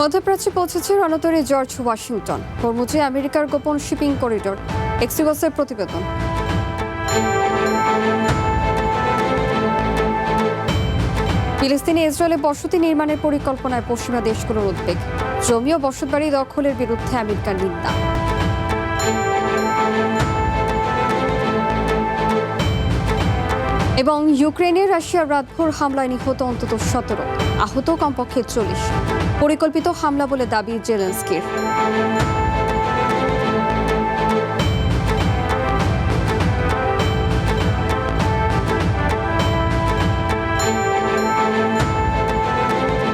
মধ্যপ্রাচ্যে পৌঁছেছে রণতরী George Washington. হরমুজে আমেরিকার গোপন শিপিং করিডোর। এক্সিওসের প্রতিবেদন। ফিলিস্তিনে ইসরায়েলে বসতি নির্মাণের পরিকল্পনায় পশ্চিমা দেশগুলোর উদ্বেগ। জমি ও বসতবাড়ি দখলের বিরুদ্ধে আমেরিকার নিন্দা। এবং ইউক্রেনে রাশিয়ার রাতভর হামলায় নিহত অন্তত 17, আহত কমপক্ষে 40। পরিকল্পিত হামলা বলে দাবি জেলেনস্কির।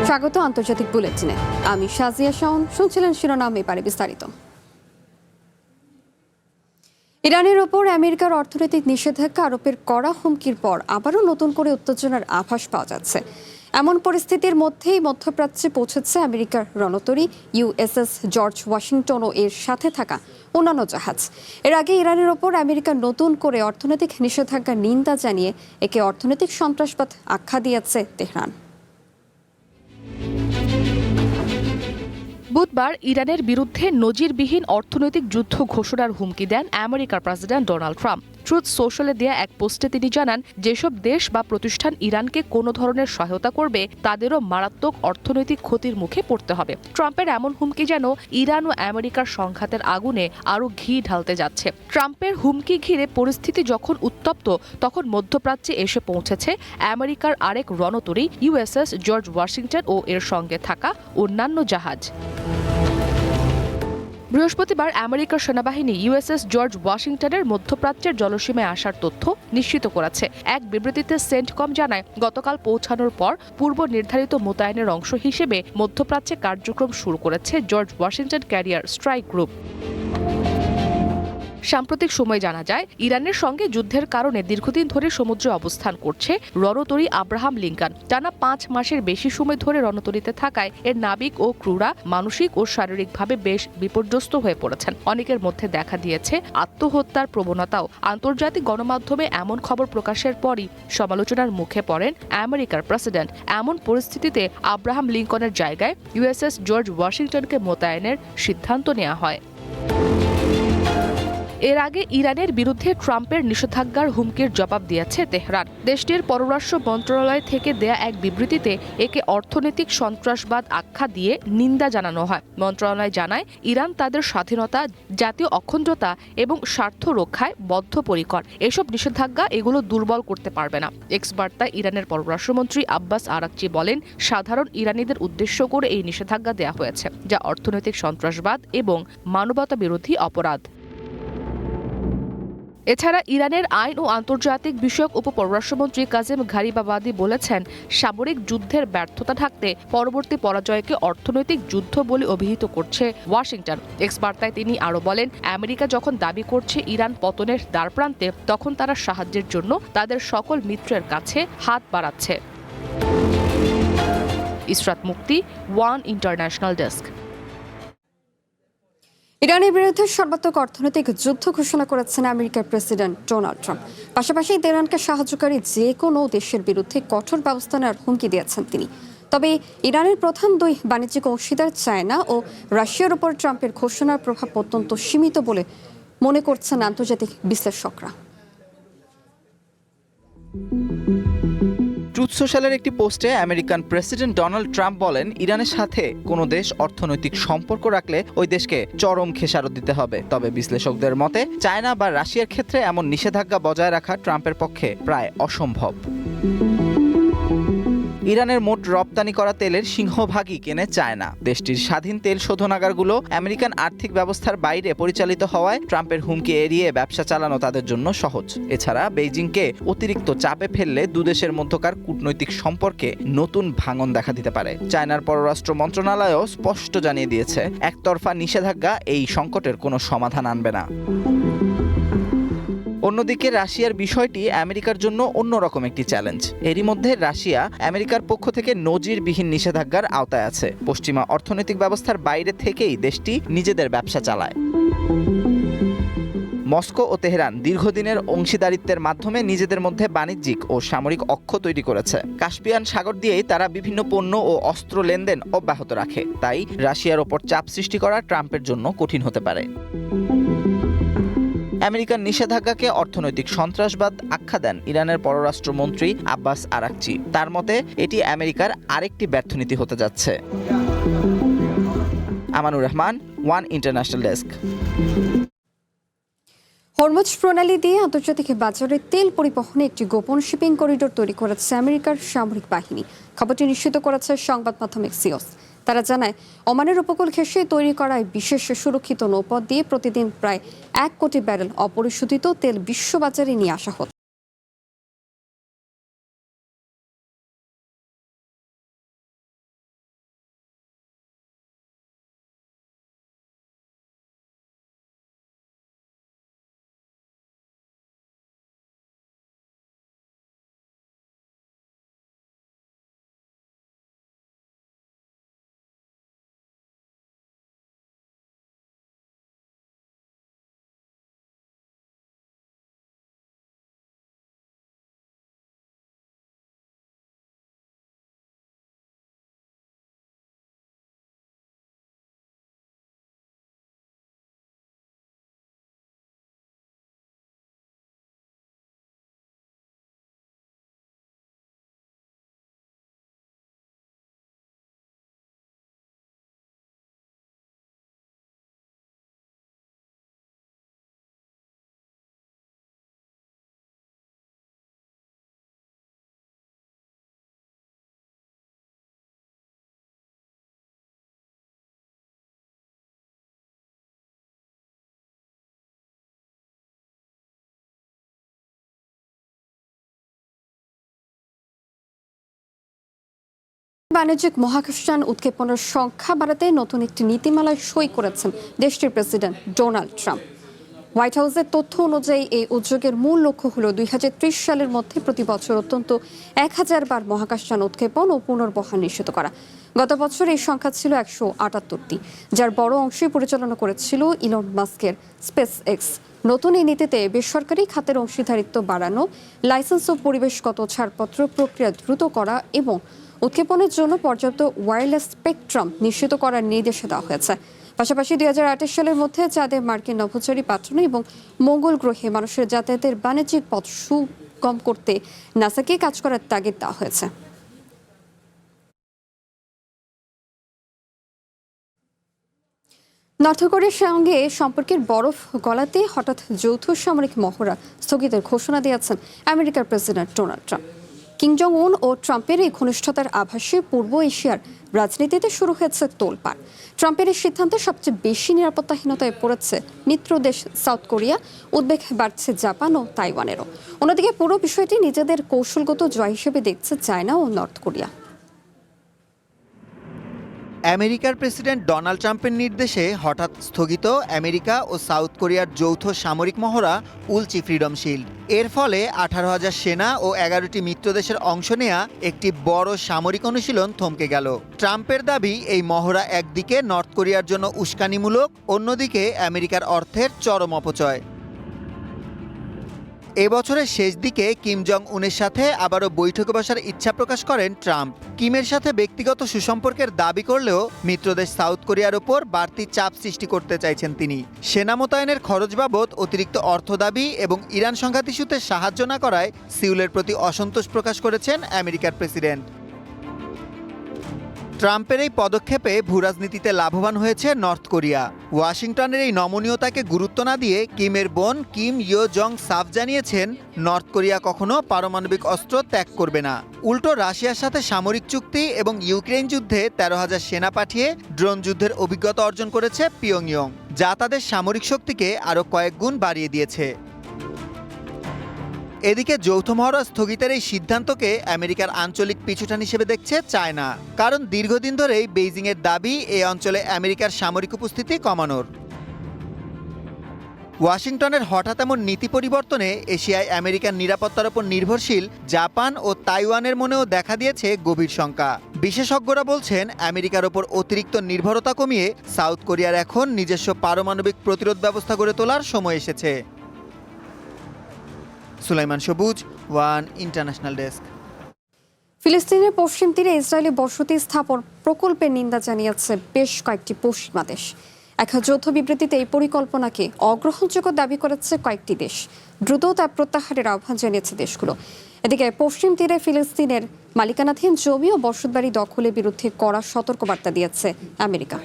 স্বাগত আন্তর্জাতিক বুলেটিনে। আমি শাজিয়া শাওন। শুনছিলেন শিরোনাম, এবারে বিস্তারিত। ইরানের ওপর আমেরিকার অর্থনৈতিক নিষেধাজ্ঞা আরোপের কড়া হুমকির পর আবারও নতুন করে উত্তেজনার আভাস পাওয়া যাচ্ছে। এমন পরিস্থিতির মধ্যেই মধ্যপ্রাচ্যে পৌঁছেছে আমেরিকার রণতরী ইউএসএস জর্জ ওয়াশিংটন ও এর সাথে থাকা অন্যান্য জাহাজ। এর আগে ইরানের ওপর আমেরিকা নতুন করে অর্থনৈতিক নিষেধাজ্ঞার নিন্দা জানিয়ে একে অর্থনৈতিক সন্ত্রাসবাদ আখ্যা দিয়েছে তেহরান। বুধবার ইরানের বিরুদ্ধে নজিরবিহীন অর্থনৈতিক যুদ্ধ ঘোষণার হুমকি দেন আমেরিকার প্রেসিডেন্ট ডোনাল্ড ট্রাম্প। ট্রুথ সোশ্যালে দেয়া এক পোস্টে তিনি জানান, যেসব দেশ বা প্রতিষ্ঠান ইরানকে কোনো ধরনের সহায়তা করবে তাদেরও মারাত্মক অর্থনৈতিক ক্ষতির মুখে পড়তে হবে। ট্রাম্পের এমন হুমকি যেন ইরান ও আমেরিকার সংঘাতের আগুনে আরও ঘি ঢালতে যাচ্ছে। ট্রাম্পের হুমকি ঘিরে পরিস্থিতি যখন উত্তপ্ত, তখন মধ্যপ্রাচ্যে এসে পৌঁছেছে আমেরিকার আরেক রণতরী ইউএসএস জর্জ ওয়াশিংটন ও এর সঙ্গে থাকা অন্যান্য জাহাজ। বৃহস্পতিবার আমেরিকার সেনাবাহিনী ইউএসএস জর্জ ওয়াশিংটনের মধ্যপ্রাচ্যের জলসীমায় আসার তথ্য নিশ্চিত করেছে। এক বিবৃতিতে সেন্টকম জানায়, গতকাল পৌঁছানোর পর পূর্ব নির্ধারিত মোতায়েনের অংশ হিসেবে মধ্যপ্রাচ্যে কার্যক্রম শুরু করেছে George Washington career strike group. সাম্প্রতিক সময় জানা যায়, ইরানের সঙ্গে যুদ্ধের কারণে দীর্ঘদিন ধরে সমুদ্রে অবস্থান করছে রণতরী আব্রাহাম লিঙ্কন। টানা 5 মাসের বেশি সময় ধরে রণতরীতে থাকায় এর নাবিক ও ক্রুরা মানসিক ও শারীরিকভাবে বেশ বিপর্যস্ত হয়ে পড়েছেন। অনেকের মধ্যে দেখা দিয়েছে আত্মহত্যার প্রবণতাও। আন্তর্জাতিক গণমাধ্যমে এমন খবর প্রকাশের পরই সমালোচনার মুখে পড়েন আমেরিকার প্রেসিডেন্ট। এমন পরিস্থিতিতে আব্রাহাম লিঙ্কনের জায়গায় ইউএসএস জর্জ ওয়াশিংটনকে মোতায়েনের সিদ্ধান্ত নেওয়া হয়। এর আগে ইরানের বিরুদ্ধে ট্রাম্পের নিষেধাজ্ঞার হুমকির জবাব দিয়েছে তেহরান। দেশটির পররাষ্ট্র মন্ত্রণালয় থেকে দেয়া এক বিবৃতিতে একে অর্থনৈতিক সন্ত্রাসবাদ আখ্যা দিয়ে নিন্দা জানানো হয়। মন্ত্রণালয় জানায়, ইরান তাদের স্বাধীনতা, জাতীয় অখণ্ডতা এবং স্বার্থ রক্ষায় বদ্ধপরিকর। এসব নিষেধাজ্ঞা এগুলো দুর্বল করতে পারবে না। এক্স বার্তায় ইরানের পররাষ্ট্রমন্ত্রী আব্বাস আরাকচি বলেন, সাধারণ ইরানিদের উদ্দেশ্য করে এই নিষেধাজ্ঞা দেয়া হয়েছে, যা অর্থনৈতিক সন্ত্রাসবাদ এবং মানবতা বিরোধী অপরাধ। এছাড়া ইরানের আইন ও আন্তর্জাতিক বিষয়ক উপপররাষ্ট্রমন্ত্রী কাজেম ঘারিবাবাদি বলেছেন, সামরিক যুদ্ধের ব্যর্থতা ঢাকতে পরবর্তী পরাজয়কে অর্থনৈতিক যুদ্ধ বলে অভিহিত করছে ওয়াশিংটন। এক্স বার্তায় তিনি আরও বলেন, আমেরিকা যখন দাবি করছে ইরান পতনের দ্বারপ্রান্তে, তখন তারা সাহায্যের জন্য তাদের সকল মিত্রের কাছে হাত বাড়াচ্ছে। ইসরাত মুক্তি, ওয়ান ইন্টারন্যাশনাল ডেস্ক। ইরানের বিরুদ্ধে সর্বাত্মক অর্থনৈতিক যুদ্ধ ঘোষণা করেছেন আমেরিকার প্রেসিডেন্ট ডোনাল্ড ট্রাম্প। পাশাপাশি তেহরানকে সাহায্যকারী যে কোনো দেশের বিরুদ্ধে কঠোর ব্যবস্থা নেওয়ার হুমকি দিয়েছেন তিনি। তবে ইরানের প্রধান দুই বাণিজ্যিক অংশীদার চায়না ও রাশিয়ার উপর ট্রাম্পের ঘোষণার প্রভাব অত্যন্ত সীমিত বলে মনে করছেন আন্তর্জাতিক বিশ্লেষকরা। ট্রুথ সোশ্যালের একটি পোস্টে আমেরিকান প্রেসিডেন্ট ডোনাল্ড ট্রাম্প বলেন, ইরানের সাথে কোনো দেশ অর্থনৈতিক সম্পর্ক রাখলে ওই দেশকে চরম খেসারত দিতে হবে। তবে বিশ্লেষকদের মতে চায়না বা রাশিয়ার ক্ষেত্রে এমন নিষেধাজ্ঞা বজায় রাখা ট্রাম্পের পক্ষে প্রায় অসম্ভব। ইরানের মোট রপ্তানি করা তেলের সিংহভাগই কেনে চায়না। দেশটির স্বাধীন তেল শোধনাগারগুলো আমেরিকান আর্থিক ব্যবস্থার বাইরে পরিচালিত হওয়ায় ট্রাম্পের হুমকি এড়িয়ে ব্যবসা চালানো তাদের জন্য সহজ। এছাড়া বেইজিংকে অতিরিক্ত চাপে ফেললে দুদেশের মধ্যকার কূটনৈতিক সম্পর্কে নতুন ভাঙন দেখা দিতে পারে। চায়নার পররাষ্ট্র মন্ত্রণালয়ও স্পষ্ট জানিয়ে দিয়েছে, একতরফা নিষেধাজ্ঞা এই সংকটের কোনো সমাধান আনবে না। অন্যদিকে রাশিয়ার বিষয়টি আমেরিকার জন্য অন্যরকম একটি চ্যালেঞ্জ। এরই মধ্যে রাশিয়া আমেরিকার পক্ষ থেকে নজিরবিহীন নিষেধাজ্ঞার আওতায় আছে। পশ্চিমা অর্থনৈতিক ব্যবস্থার বাইরে থেকেই দেশটি নিজেদের ব্যবসা চালায়। মস্কো ও তেহরান দীর্ঘদিনের অংশীদারিত্বের মাধ্যমে নিজেদের মধ্যে বাণিজ্যিক ও সামরিক অক্ষ তৈরি করেছে। কাস্পিয়ান সাগর দিয়েই তারা বিভিন্ন পণ্য ও অস্ত্র লেনদেন অব্যাহত রাখে। তাই রাশিয়ার ওপর চাপ সৃষ্টি করা ট্রাম্পের জন্য কঠিন হতে পারে। আমেরিকার নিষেধাজ্ঞাকে অর্থনৈতিক সন্ত্রাসবাদ আখ্যা দেন ইরানের পররাষ্ট্রমন্ত্রী আব্বাস আরাকচি। তার মতে এটি আমেরিকার আরেকটি ব্যর্থনীতি হতে যাচ্ছে। Amanur Rahman, one international desk. Hormuz প্রণালী দিয়ে আন্তর্জাতিক বাজারে তেল পরিবহনে একটি গোপন শিপিং করিডোর তৈরি করেছে আমেরিকার সামরিক বাহিনী। খবরটি নিশ্চিত করেছে সংবাদ মাধ্যম এক্সিওস। তারা জানায়, ওমানের উপকূল ঘেঁষে তৈরি করা বিশেষ সুরক্ষিত নৌপথ দিয়ে প্রতিদিন প্রায় 1 কোটি ব্যারেল অপরিশোধিত তেল বিশ্ববাজারে নিয়ে আসা হচ্ছে। বাণিজ্যিক মহাকাশযান উৎক্ষেপণের সংখ্যা বাড়াতে নতুন একটি নীতিমালায় সই করেছেন দেশটির প্রেসিডেন্ট ডোনাল্ড ট্রাম্প। হোয়াইট হাউসের তথ্য অনুযায়ী এই উদ্যোগের মূল লক্ষ্য হল 2030 সালের মধ্যে প্রতি বছর অন্তত 1000 বার মহাকাশযান উৎক্ষেপণ ও পুনর্বহাল নিশ্চিত করা। গত বছর এই সংখ্যা ছিল 178টি, যার বড় অংশই পরিচালনা করেছিল ইলন মাস্কের স্পেস এক্স। নতুন এই নীতিতে বেসরকারি খাতের অংশীদারিত্ব বাড়ানো, লাইসেন্স ও পরিবেশগত ছাড়পত্র প্রক্রিয়া দ্রুত করা এবং উৎক্ষেপণের জন্য পর্যাপ্ত ওয়্যারলেস স্পেকট্রাম নিশ্চিত করার নির্দেশ দেওয়া হয়েছে। পাশাপাশি 2028 সালের মধ্যে চাঁদে মার্কিন নভোচারী পাঠানো এবং মঙ্গল গ্রহে মানুষের যাতায়াতের বাণিজ্যিক পথ সুগম করতে নাসাকে কাজ করার তাগিদ দেওয়া হয়েছে। নর্থ কোরিয়ার সঙ্গে সম্পর্কের বরফ গলাতে হঠাৎ যৌথ সামরিক মহড়া স্থগিতের ঘোষণা দিয়েছেন আমেরিকার president Donald Trump. Kim Jong Un ও ট্রাম্পের এই ঘনিষ্ঠতার আভাসে পূর্ব এশিয়ার রাজনীতিতে শুরু হয়েছে তোলপাড়। ট্রাম্পের এই সিদ্ধান্তে সবচেয়ে বেশি নিরাপত্তাহীনতায় পড়েছে মিত্র দেশ সাউথ কোরিয়া, উদ্বেগ বাড়ছে জাপান ও তাইওয়ানেরও। অন্যদিকে পুরো বিষয়টি নিজেদের কৌশলগত জয় হিসেবে দেখছে চায়না ও নর্থ কোরিয়া। আমেরিকার প্রেসিডেন্ট ডোনাল্ড ট্রাম্পের নির্দেশে হঠাৎ স্থগিত আমেরিকা ও সাউথ কোরিয়ার যৌথ সামরিক মহড়া উলচি ফ্রিডম শিল্ড। এর ফলে 18,000 সেনা ও 11টি মিত্রদেশের অংশ নেয়া একটি বড় সামরিক অনুশীলন থমকে গেল। ট্রাম্পের দাবি, এই মহড়া একদিকে নর্থ কোরিয়ার জন্য উস্কানিমূলক, অন্যদিকে আমেরিকার অর্থের চরম অপচয়। এবছরের শেষ দিকে কিম জং উনের সাথে আবারও বৈঠকে বসার ইচ্ছা প্রকাশ করেন ট্রাম্প। কিমের সাথে ব্যক্তিগত সুসম্পর্কের দাবি করলেও মিত্রদেশ সাউথ কোরিয়ার ওপর বাড়তি চাপ সৃষ্টি করতে চাইছেন তিনি। সেনা মোতায়েনের খরচ বাবদ অতিরিক্ত অর্থ দাবি এবং ইরান সংঘাত ইস্যুতে সাহায্য না করায় সিউলের প্রতি অসন্তোষ প্রকাশ করেছেন আমেরিকার প্রেসিডেন্ট। ট্রাম্পের এই পদক্ষেপে ভূরাজনীতিতে লাভবান হয়েছে নর্থ কোরিয়া। ওয়াশিংটনের এই নমনীয়তাকে গুরুত্ব না দিয়ে কিমের বোন কিম ইয়ো জং সাফ জানিয়েছেন, নর্থ কোরিয়া কখনো পারমাণবিক অস্ত্র ত্যাগ করবে না। উল্টো রাশিয়ার সাথে সামরিক চুক্তি এবং ইউক্রেন যুদ্ধে 13,000 সেনা পাঠিয়ে ড্রোন যুদ্ধের অভিজ্ঞতা অর্জন করেছে পিয়ংইয়ং, যা তাদের সামরিক শক্তিকে আরও কয়েক গুণ বাড়িয়ে দিয়েছে। এদিকে যৌথ মহড়া স্থগিতের এই সিদ্ধান্তকে আমেরিকার আঞ্চলিক পিছুটান হিসেবে দেখছে চায়না, কারণ দীর্ঘদিন ধরেই বেইজিংয়ের দাবি এই অঞ্চলে আমেরিকার সামরিক উপস্থিতি কমানোর। ওয়াশিংটনের হঠাৎ এমন নীতি পরিবর্তনে এশিয়ায় আমেরিকার নিরাপত্তার উপর নির্ভরশীল জাপান ও তাইওয়ানের মনেও দেখা দিয়েছে গভীর শঙ্কা। বিশেষজ্ঞরা বলছেন, আমেরিকার ওপর অতিরিক্ত নির্ভরতা কমিয়ে সাউথ কোরিয়ার এখন নিজস্ব পারমাণবিক প্রতিরোধ ব্যবস্থা গড়ে তোলার সময় এসেছে। সুলাইমান সবুজ, ওয়ান ইন্টারন্যাশনাল ডেস্ক। ফিলিস্তিনের পশ্চিম তীরে ইসরায়েলি বসতি স্থাপন প্রকল্পের নিন্দা জানিয়েছে বেশ কয়েকটি পশ্চিমা দেশ। এক যৌথ বিবৃতিতে এই পরিকল্পনাকে অগ্রহণযোগ্য দাবি করেছে কয়েকটি দেশ। দ্রুত তা প্রত্যাহারের আহ্বান জানিয়েছে দেশগুলো। এদিকে পশ্চিম তীরে ফিলিস্তিনের মালিকানাধীন জমি ও বসতবাড়ি দখলের বিরুদ্ধে কড়া সতর্কবার্তা দিয়েছে আমেরিকা।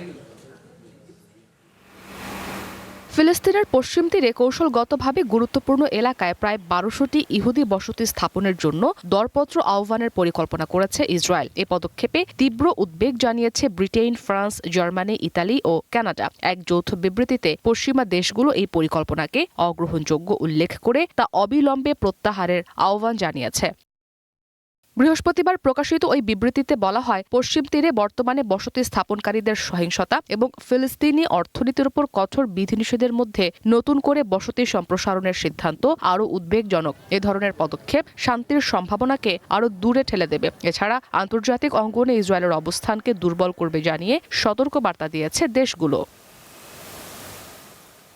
ফিলিস্তিনের পশ্চিম তীরে কৌশলগতভাবে গুরুত্বপূর্ণ এলাকায় প্রায় ১২০০টি ইহুদি বসতি স্থাপনের জন্য দরপত্র আহ্বানের পরিকল্পনা করেছে ইসরায়েল। এ পদক্ষেপে তীব্র উদ্বেগ জানিয়েছে ব্রিটেন, ফ্রান্স, জার্মানি, ইতালি ও কানাডা। এক যৌথ বিবৃতিতে পশ্চিমা দেশগুলো এই পরিকল্পনাকে অগ্রহণযোগ্য উল্লেখ করে তা অবিলম্বে প্রত্যাহারের আহ্বান জানিয়েছে। বৃহস্পতিবার প্রকাশিত ওই বিবৃতিতে বলা হয়, পশ্চিম তীরে বর্তমানে বসতি স্থাপনকারীদের সহিংসতা এবং ফিলিস্তিনি অর্থনীতির উপর কঠোর বিধিনিষেধের মধ্যে নতুন করে বসতি সম্প্রসারণের সিদ্ধান্ত আরও উদ্বেগজনক। এ ধরনের পদক্ষেপ শান্তির সম্ভাবনাকে আরও দূরে ঠেলে দেবে। এছাড়া আন্তর্জাতিক অঙ্গনে ইসরায়েলের অবস্থানকে দুর্বল করবে জানিয়ে সতর্কবার্তা দিয়েছে দেশগুলো।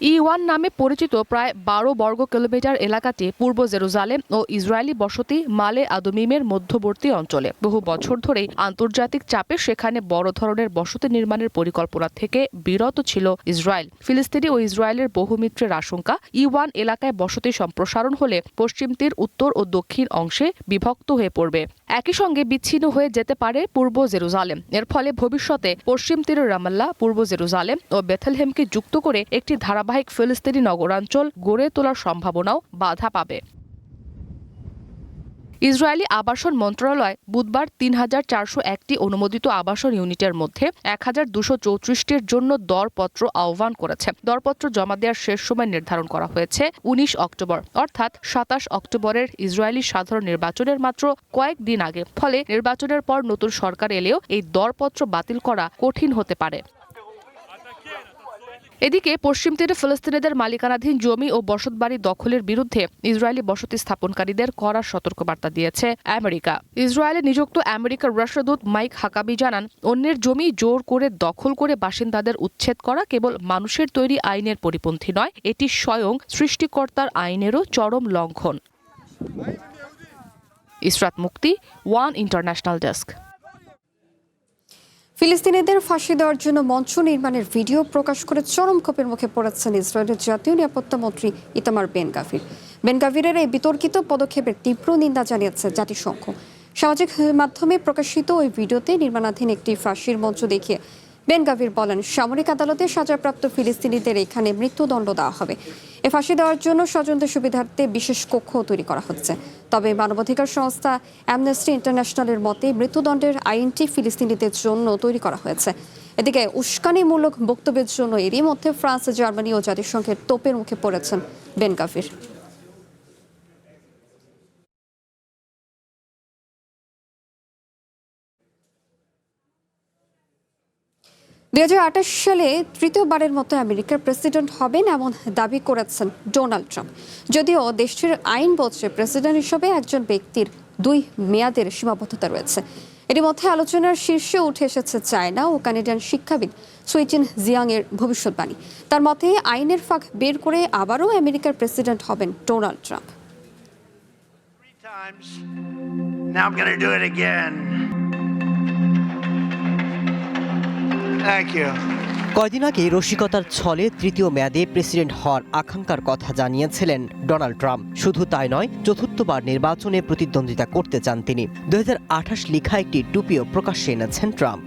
E1 নামে পরিচিত প্রায় ১২ বর্গ কিলোমিটার এলাকাটি পূর্ব জেরুজালেম ও ইসরায়েলি বসতি মালে আদুমিমের মধ্যবর্তী অঞ্চলে। বহু বছর ধরেই আন্তর্জাতিক চাপে সেখানে বড় ধরনের বসতি নির্মাণের পরিকল্পনা থেকে বিরত ছিল ইসরায়েল। ফিলিস্তিনি ও ইসরায়েলের বহু মিত্রের আশঙ্কা, E1 এলাকায় বসতি সম্প্রসারণ হলে পশ্চিম তীর উত্তর ও দক্ষিণ অংশে বিভক্ত হয়ে পড়বে। একই সঙ্গে বিচ্ছিন্ন হয়ে যেতে পারে পূর্ব জেরুজালেম। এর ফলে ভবিষ্যতে পশ্চিম তীরের রামাল্লাহ, পূর্ব জেরুজালেম ও বেথলেহেমকে যুক্ত করে একটি ধারাবাহিক ফিলিস্তিনি নগরাঞ্চল গড়ে তোলার সম্ভাবনাও বাধা পাবে। ইসরায়েলি আবাসন মন্ত্রণালয় বুধবার ৩,৪০১টি অনুমোদিত আবাসন ইউনিটের মধ্যে ১,২34টির জন্য দরপত্র আহ্বান করেছে। দরপত্র জমা দেওয়ার শেষ সময় নির্ধারণ করা হয়েছে ১৯ অক্টোবর, অর্থাৎ ২৭ অক্টোবরের ইসরায়েলি সাধারণ নির্বাচনের মাত্র কয়েকদিন আগে। ফলে নির্বাচনের পর নতুন সরকার এলেও এই দরপত্র বাতিল করা কঠিন হতে পারে। এদিকে পশ্চিম তীরে ফিলিস্তিনিদের মালিকানাধীন জমি ও বসতবাড়ি দখলের বিরুদ্ধে ইসরায়েলি বসতি স্থাপনকারীদের কড়া সতর্কবার্তা দিয়েছে আমেরিকা। ইসরায়েলে নিযুক্ত আমেরিকার রাষ্ট্রদূত মাইক হাকাবি জানান, অন্যের জমি জোর করে দখল করে বাসিন্দাদের উচ্ছেদ করা কেবল মানুষের তৈরি আইনের পরিপন্থী নয়, এটি স্বয়ং সৃষ্টিকর্তার আইনেরও চরম লঙ্ঘন। ইসরাত মুক্তি, ওয়ান ইন্টারন্যাশনাল ডেস্ক। ফিলিস্তিনিদের ফাঁসি দেওয়ার জন্য মঞ্চ নির্মাণের ভিডিও প্রকাশ করে চরম ক্ষোভের মুখে পড়েছেন ইসরায়েলের জাতীয় নিরাপত্তা মন্ত্রী ইতামার বেন গাভির। বেন গাভিরের এই বিতর্কিত পদক্ষেপের তীব্র নিন্দা জানিয়েছে জাতিসংঘ। সামাজিক মাধ্যমে প্রকাশিত ওই ভিডিওতে নির্মাণাধীন একটি ফাঁসির মঞ্চ দেখিয়ে বেন গাভির বলেন, সামরিক আদালতে সাজাপ্রাপ্ত ফিলিস্তিনিদের এখানে মৃত্যুদণ্ড দেওয়া হবে। এ ফাঁসি দেওয়ার জন্য স্বজনদের সুবিধার্থে বিশেষ কক্ষ তৈরি করা হচ্ছে। তবে মানবাধিকার সংস্থা অ্যামনেস্টি ইন্টারন্যাশনালের মতে মৃত্যুদণ্ডের আইনটি ফিলিস্তিনিদের জন্য তৈরি করা হয়েছে। এদিকে উস্কানিমূলক বক্তব্যের জন্য এরই মধ্যে ফ্রান্স, জার্মানি ও জাতিসংঘের তোপের মুখে পড়েছেন বেন গাভির। ২০২৮ সালে তৃতীয়বারের মতো আমেরিকার প্রেসিডেন্ট হবেন এমন দাবি করেছেন ডোনাল্ড ট্রাম্প। যদিও দেশটির আইন বলছে প্রেসিডেন্ট হিসেবে একজন ব্যক্তির ২ মেয়াদের সীমাবদ্ধতা রয়েছে। এর মধ্যে আলোচনার শীর্ষে উঠে এসেছে চায়না ও কানাডিয়ান শিক্ষাবিদ সুইচিন জিয়াং এর ভবিষ্যৎবাণী। তার মতে আইনের ফাঁক বের করে আবারও আমেরিকার প্রেসিডেন্ট হবেন Donald Trump. Now I'm going to do it again. Thank you. কয়দিন আগে রসিকতার ছলে তৃতীয় মেয়াদে প্রেসিডেন্ট হওয়ার আকাঙ্ক্ষার কথা জানিয়েছিলেন ডোনাল্ড ট্রাম্প। শুধু তাই নয়, চতুর্থবার নির্বাচনে প্রতিদ্বন্দ্বিতা করতে চান তিনি। 2028 লেখা একটি টুপিও প্রকাশ্যে এনেছেন ট্রাম্প।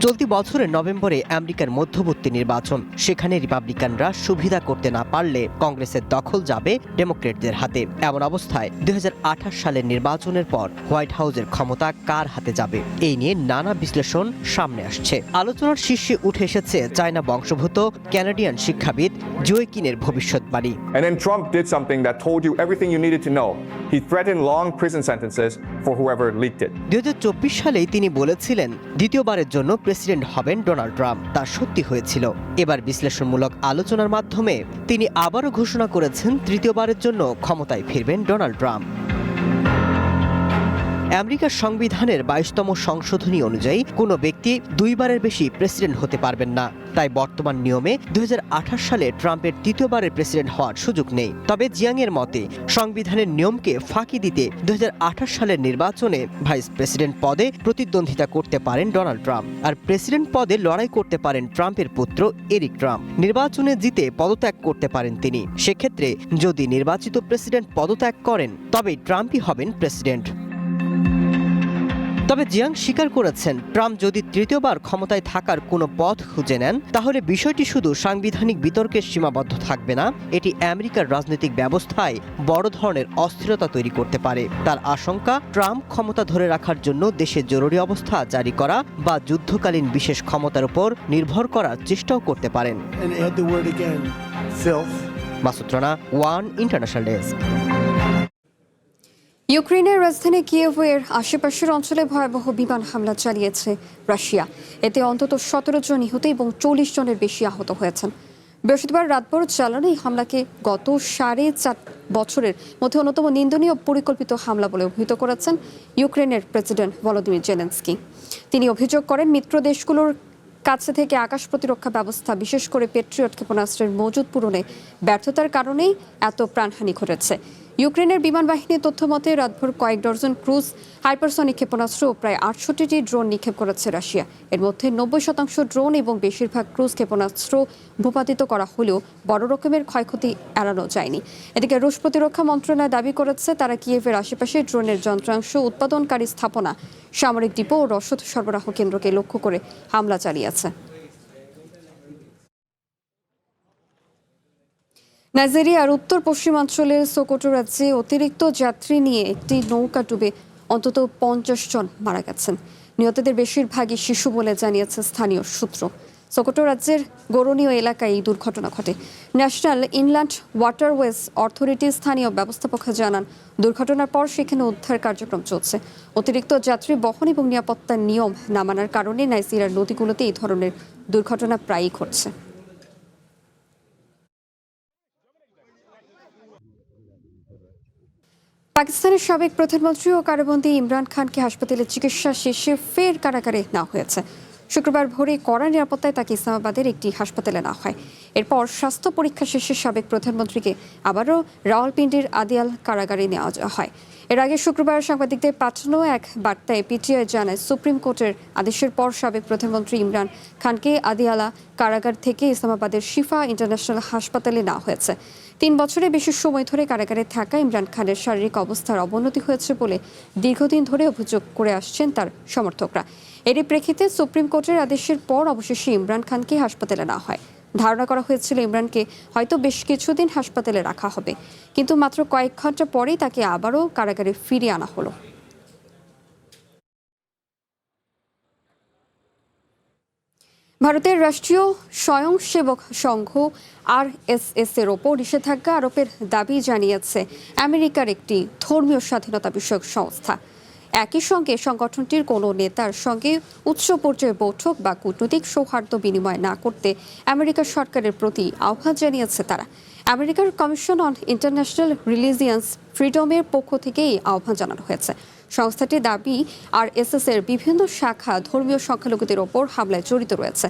চলতি বছরের নভেম্বরে আমেরিকার মধ্যবর্তী নির্বাচন। সেখানে রিপাবলিকানরা সুবিধা করতে না পারলে কংগ্রেসের দখল যাবে ডেমোক্রেটদের হাতে। এমন অবস্থায় 2028 সালের নির্বাচনের পর হোয়াইট হাউসের ক্ষমতা কার হাতে যাবে, এই নিয়ে নানা বিশ্লেষণ সামনে আসছে। আলোচনার শীর্ষে উঠে এসেছে চায়না বংশোদ্ভূত কানাডিয়ান শিক্ষাবিদ জোয়েকিনের ভবিষ্যৎবাণী। And then Trump did something that told you everything you needed to know. He threatened long prison sentences for whoever leaked it. 2024 সালেই তিনি বলেছিলেন দ্বিতীয়বারের জন্য প্রেসিডেন্ট হবেন ডোনাল্ড ট্রাম্প। তা সত্যি হয়েছিল। এবার বিশ্লেষণমূলক আলোচনার মাধ্যমে তিনি আবারও ঘোষণা করেছেন তৃতীয়বারের জন্য ক্ষমতায় ফিরবেন ডোনাল্ড ট্রাম্প। আমেরিকার সংবিধানের 22তম সংশোধনী অনুযায়ী কোনো ব্যক্তি দুইবারের বেশি প্রেসিডেন্ট হতে পারবেন না। তাই বর্তমান নিয়মে 2028 সালে ট্রাম্পের তৃতীয়বারের প্রেসিডেন্ট হওয়ার সুযোগ নেই। তবে জিয়াংয়ের মতে সংবিধানের নিয়মকে ফাঁকি দিতে 2028 সালের নির্বাচনে ভাইস প্রেসিডেন্ট পদে প্রতিদ্বন্দ্বিতা করতে পারেন ডোনাল্ড ট্রাম্প, আর প্রেসিডেন্ট পদে লড়াই করতে পারেন ট্রাম্পের পুত্র এরিক ট্রাম্প। নির্বাচনে জিতে পদত্যাগ করতে পারেন তিনি। সেক্ষেত্রে যদি নির্বাচিত প্রেসিডেন্ট পদত্যাগ করেন তবেই ট্রাম্পই হবেন প্রেসিডেন্ট। তবে জিয়াং স্বীকার করেছেন, ট্রাম্প যদি তৃতীয়বার ক্ষমতায় থাকার কোনো পথ খুঁজে নেন তাহলে বিষয়টি শুধু সাংবিধানিক বিতর্কের সীমাবদ্ধ থাকবে না, এটি আমেরিকার রাজনৈতিক ব্যবস্থায় বড় ধরনের অস্থিরতা তৈরি করতে পারে। তার আশঙ্কা, ট্রাম্প ক্ষমতা ধরে রাখার জন্য দেশে জরুরি অবস্থা জারি করা বা যুদ্ধকালীন বিশেষ ক্ষমতার উপর নির্ভর করার চেষ্টাও করতে পারেন। Masud Rana, one international desk. ইউক্রেনের রাজধানী কিয়েভের আশেপাশের অঞ্চলে ভয়াবহ বিমান হামলা চালিয়েছে রাশিয়া। এতে অন্তত 17 জন নিহত এবং 40 জনের বেশি আহত হয়েছেন। বৃহস্পতিবার রাতভর চালানো এই হামলাকে গত 4.5 বছরের মধ্যে অন্যতম নিন্দনীয় পরিকল্পিত হামলা বলে অভিহিত করেছেন ইউক্রেনের প্রেসিডেন্ট ভলোদিমির জেলেনস্কি। তিনি অভিযোগ করেন, মিত্র দেশগুলোর কাছে থেকে আকাশ প্রতিরক্ষা ব্যবস্থা, বিশেষ করে পেট্রিয়ট ক্ষেপণাস্ত্রের মজুদ পূরণে ব্যর্থতার কারণেই এত প্রাণহানি ঘটেছে। ইউক্রেনের বিমান বাহিনীর তথ্য মতে রাতভর কয়েক ডজন ক্রুজ, হাইপারসনিক ক্ষেপণাস্ত্র ও প্রায় 68টি ড্রোন নিক্ষেপ করেছে রাশিয়া। এর মধ্যে 90% ড্রোন এবং বেশিরভাগ ক্রুজ ক্ষেপণাস্ত্র ভূপাতিত করা হলেও বড় রকমের ক্ষয়ক্ষতি এড়ানো যায়নি। এদিকে রুশ প্রতিরক্ষা মন্ত্রণালয় দাবি করেছে, তারা কিয়েভের আশেপাশে ড্রোনের যন্ত্রাংশ উৎপাদনকারী স্থাপনা, সামরিক ডিপো ও রসদ সরবরাহ কেন্দ্রকে লক্ষ্য করে হামলা চালিয়েছে। নাইজেরিয়ার উত্তর পশ্চিমাঞ্চলের সোকোটো রাজ্যে অতিরিক্ত যাত্রী নিয়ে একটি নৌকা ডুবে অন্তত 50 জন মারা গেছেন। নিহতদের বেশিরভাগই শিশু বলে জানিয়েছে স্থানীয় সূত্র। সোকোটো রাজ্যের গোরনীয় এলাকায় এই দুর্ঘটনা ঘটে। ন্যাশনাল ইনল্যান্ড ওয়াটারওয়েজ অথরিটির স্থানীয় ব্যবস্থাপক জানান, দুর্ঘটনার পর সেখানে উদ্ধার কার্যক্রম চলছে। অতিরিক্ত যাত্রী বহন এবং নিরাপত্তার নিয়ম না মানার কারণে নাইজেরিয়ার নদীগুলোতে এই ধরনের দুর্ঘটনা প্রায়ই ঘটছে। পাকিস্তানের সাবেক প্রধানমন্ত্রী ও কারাবন্দী ইমরান খানকে হাসপাতালে চিকিৎসা শেষে ফের কারাগারে নেওয়া হয়েছে। শুক্রবার ভোরে কড়া নিরাপত্তায় তাকে ইসলামাবাদের একটি হাসপাতালে নেওয়া হয়। এরপর স্বাস্থ্য পরীক্ষা শেষে সাবেক প্রধানমন্ত্রীকে আবারও রাওয়ালপিন্ডির আদিয়াল কারাগারে নেওয়া হয়। এর আগে শুক্রবার সাংবাদিকদের পাঠানো এক বার্তায় পিটিআই জানায়, সুপ্রিম কোর্টের আদেশের পর সাবেক প্রধানমন্ত্রী ইমরান খানকে আদিয়ালা কারাগার থেকে ইসলামাবাদের শিফা ইন্টারন্যাশনাল হাসপাতালে নেওয়া হয়েছে। 3 বছরের বেশি সময় ধরে কারাগারে থাকা ইমরান খানের শারীরিক অবস্থার অবনতি হয়েছে বলে দীর্ঘদিন ধরে অভিযোগ করে আসছেন তার সমর্থকরা। এরই প্রেক্ষিতে সুপ্রিম কোর্টের আদেশের পর অবশেষে ইমরান খানকে হাসপাতালে নেওয়া হয়। ধারণা করা হয়েছিল ইমরানকে হয়তো বেশ কিছুদিন হাসপাতালে রাখা হবে, কিন্তু মাত্র কয়েক ঘন্টা পরেই তাকে আবারও কারাগারে ফিরিয়ে আনা হলো। ভারতের রাষ্ট্রীয় স্বয়ংসেবক সংঘ RSS এর ওপর নিষেধাজ্ঞা আরোপের দাবি জানিয়েছে আমেরিকার একটি ধর্মীয় স্বাধীনতা বিষয়ক সংস্থা। একই সঙ্গে সংগঠনটির কোনো নেতার সঙ্গে উচ্চ পর্যায়ে বৈঠক বা কূটনৈতিক সৌহার্দ্য বিনিময় না করতে আমেরিকা সরকারের প্রতি আহ্বান জানিয়েছে তারা। আমেরিকার কমিশন অন ইন্টারন্যাশনাল রিলিজিয়ান্স ফ্রিডমের পক্ষ থেকে এই আহ্বান জানানো হয়েছে। সংস্থাটির দাবি, RSS এর বিভিন্ন শাখা ধর্মীয় সংখ্যালঘুদের ওপর হামলায় জড়িত রয়েছে।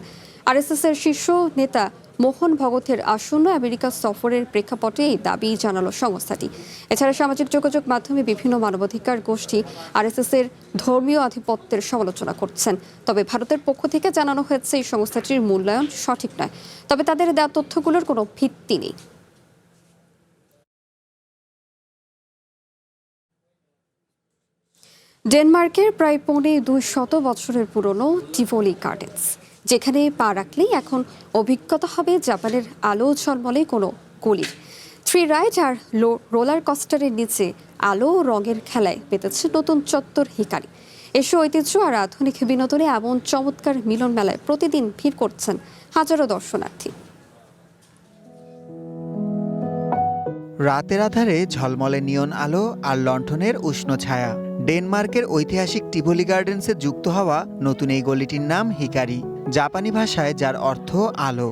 RSS এর শীর্ষ নেতা মোহন ভগতের আসন্ন আমেরিকা সফরের প্রেক্ষাপটে এই দাবি জানালো সংস্থাটি। এছাড়া সামাজিক যোগাযোগ মাধ্যমে বিভিন্ন মানবাধিকার গোষ্ঠী RSS এর ধর্মীয় আধিপত্যের সমালোচনা করছেন। তবে ভারতের পক্ষ থেকে জানানো হয়েছে এই সংস্থাটির মূল্যায়ন সঠিক নয়, তবে তাদের দেওয়া তথ্যগুলোর কোনো ভিত্তি নেই। ডেনমার্কের প্রায় 250 বছরের পুরনো টিভোলি গার্ডেন্স, যেখানে পা রাখলেই এখন অভিজ্ঞতা হবে জাপানের আলো ঝলমলে কোনো গলির। 3 রাইড আর রোলার কস্টারের নিচে আলো ও রঙের খেলায় পেতেছে নতুন চত্বর হিকারি। এসব ঐতিহ্য আর আধুনিক বিনোদনে এমন চমৎকার মিলন মেলায় প্রতিদিন ভিড় করছেন হাজারো দর্শনার্থী। রাতের আধারে ঝলমলে নিয়ন আলো আর লণ্ঠনের উষ্ণ ছায়া। ডেনমার্কের ঐতিহাসিক টিভোলি গার্ডেন্সে যুক্ত হওয়া নতুন এই গলিটির নাম হিকারি, জাপানি ভাষায় যার অর্থ আলো।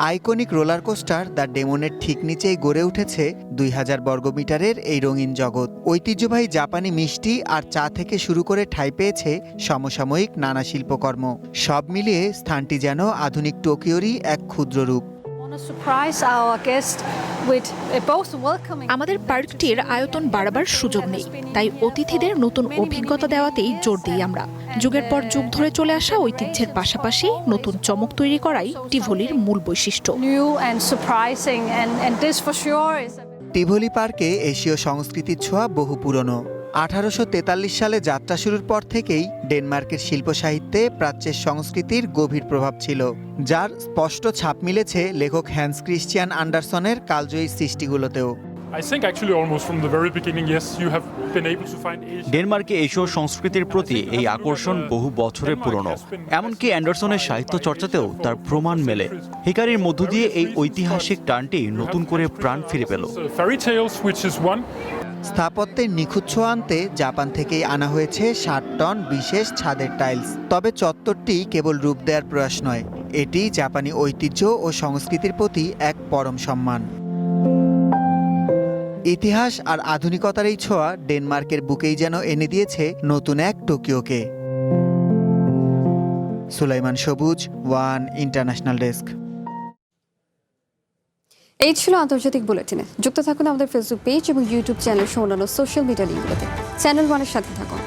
আইকনিক রোলার কোস্টার দ্য ডেমনের ঠিক নিচেই গড়ে উঠেছে 2000 বর্গমিটারের এই রঙিন জগৎ। ঐতিহ্যবাহী জাপানি মিষ্টি আর চা থেকে শুরু করে ঠাঁই পেয়েছে সমসাময়িক নানা শিল্পকর্ম। সব মিলিয়ে স্থানটি যেন আধুনিক টোকিওরই এক ক্ষুদ্র রূপ। আমাদের পার্কটির আয়তন বাড়াবার সুযোগ নেই, তাই অতিথিদের নতুন অভিজ্ঞতা দেওয়াতেই জোর দিই আমরা। যুগের পর যুগ ধরে চলে আসা ঐতিহ্যের পাশাপাশি নতুন চমক তৈরি করাই টিভলির মূল বৈশিষ্ট্য। টিভলি পার্কে এশীয় সংস্কৃতির ছোঁয়া বহু পুরনো। 1843 সালে যাত্রা শুরুর পর থেকেই ডেনমার্কের শিল্প সাহিত্যে প্রাচ্যের সংস্কৃতির গভীর প্রভাব ছিল, যার স্পষ্ট ছাপ মিলেছে লেখক হ্যান্স ক্রিশ্চিয়ান আন্ডারসনের কালজয়ী সৃষ্টিগুলোতেও। ডেনমার্কে এশীয় সংস্কৃতির প্রতি এই আকর্ষণ বহু বছরের পুরনো। এমনকি অ্যান্ডারসনের সাহিত্য চর্চাতেও তার প্রমাণ মেলে। হিকারির মধ্য দিয়ে এই ঐতিহাসিক টানটি নতুন করে প্রাণ ফিরে পেল। স্থাপত্যের নিখুঁত ছোঁয়া আনতে জাপান থেকেই আনা হয়েছে 60 টন বিশেষ ছাদের টাইলস। তবে চত্বরটি কেবল রূপ দেওয়ার প্রয়াস নয়, এটি জাপানি ঐতিহ্য ও সংস্কৃতির প্রতি এক পরম সম্মান। ইতিহাস আর আধুনিকতার এই ছোঁয়া ডেনমার্কের বুকেই যেন এনে দিয়েছে নতুন এক টোকিওকে। সুলাইমান সবুজ, ওয়ান ইন্টারন্যাশনাল ডেস্ক। এই ছিল আন্তর্জাতিক বুলেটিনে। যুক্ত থাকুন আমাদের ফেসবুক পেজ এবং ইউটিউব চ্যানেল সহ অন্যান্য সোশ্যাল মিডিয়া লিঙ্কগুলোতে। চ্যানেল ওয়ানের সাথে থাকুন।